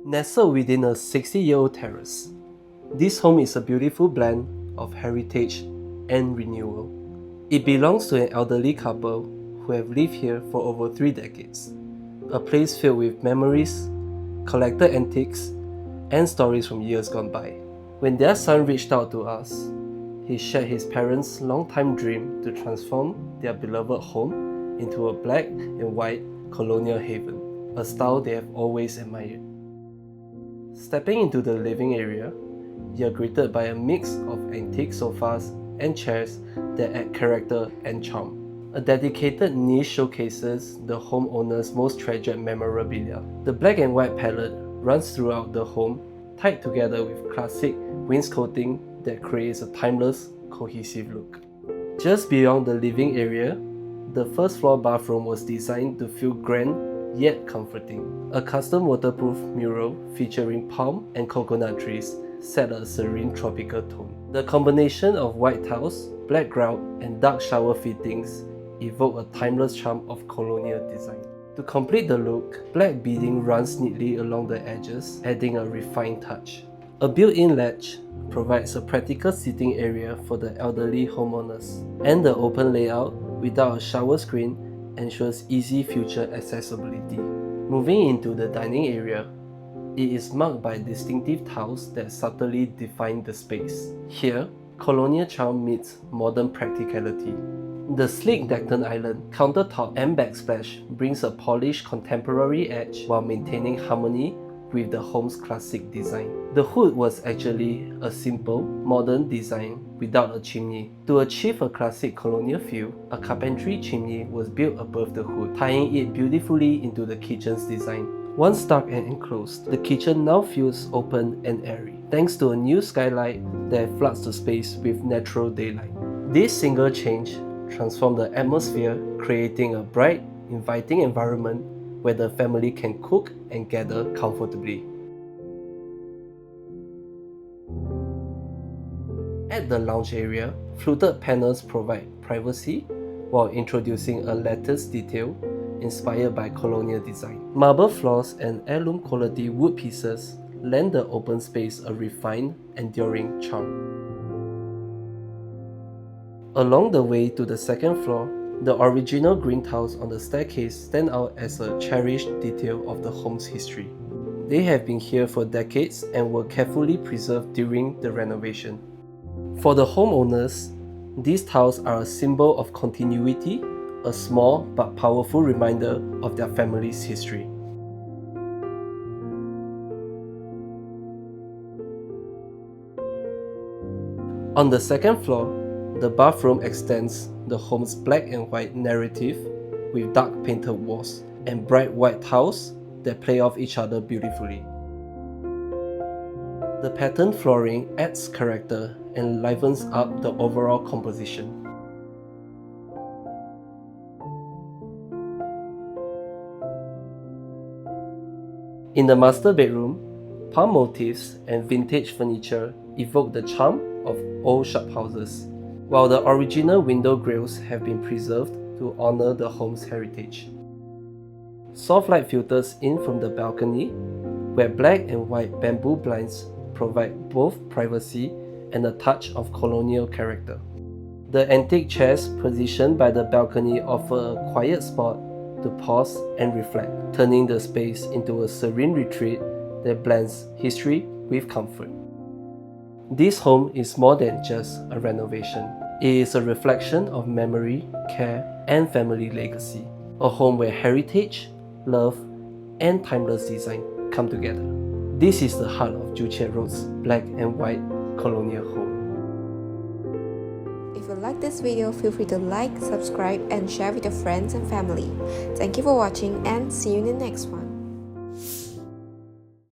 Nestled within a 60-year-old terrace, this home is a beautiful blend of heritage and renewal. It belongs to an elderly couple who have lived here for over 3 decades, a place filled with memories, collected antiques, and stories from years gone by. When their son reached out to us, he shared his parents' long-time dream to transform their beloved home into a black and white colonial haven, a style they have always admired. Stepping into the living area, you are greeted by a mix of antique sofas and chairs that add character and charm. A dedicated niche showcases the homeowner's most treasured memorabilia. The black and white palette runs throughout the home, tied together with classic wainscoting that creates a timeless, cohesive look. Just beyond the living area, the first floor bathroom was designed to feel grand yet comforting. A custom waterproof mural featuring palm and coconut trees set a serene tropical tone. The combination of white tiles, black grout, and dark shower fittings evoke a timeless charm of colonial design. To complete the look, black beading runs neatly along the edges, adding a refined touch. A built-in latch provides a practical seating area for the elderly homeowners, and the open layout without a shower screen ensures easy future accessibility. Moving into the dining area, it is marked by distinctive tiles that subtly define the space. Here, colonial charm meets modern practicality. The sleek Decton Island countertop and backsplash brings a polished contemporary edge while maintaining harmony with the home's classic design. The hood was actually a simple, modern design without a chimney. To achieve a classic colonial feel, a carpentry chimney was built above the hood, tying it beautifully into the kitchen's design. Once dark and enclosed, the kitchen now feels open and airy, thanks to a new skylight that floods the space with natural daylight. This single change transformed the atmosphere, creating a bright, inviting environment where the family can cook and gather comfortably. At the lounge area, fluted panels provide privacy while introducing a lattice detail inspired by colonial design. Marble floors and heirloom quality wood pieces lend the open space a refined, enduring charm. Along the way to the second floor, the original green tiles on the staircase stand out as a cherished detail of the home's history. They have been here for decades and were carefully preserved during the renovation. For the homeowners, these tiles are a symbol of continuity, a small but powerful reminder of their family's history. On the second floor, the bathroom extends the home's black and white narrative with dark painted walls and bright white tiles that play off each other beautifully. The patterned flooring adds character and livens up the overall composition. In the master bedroom, palm motifs and vintage furniture evoke the charm of old shophouses, while the original window grilles have been preserved to honor the home's heritage. Soft light filters in from the balcony, where black and white bamboo blinds provide both privacy and a touch of colonial character. The antique chairs positioned by the balcony offer a quiet spot to pause and reflect, turning the space into a serene retreat that blends history with comfort. This home is more than just a renovation. It is a reflection of memory, care, and family legacy. A home where heritage, love, and timeless design come together. This is the heart of Joo Chiat Road's black and white colonial home. If you like this video, feel free to like, subscribe, and share with your friends and family. Thank you for watching and see you in the next one.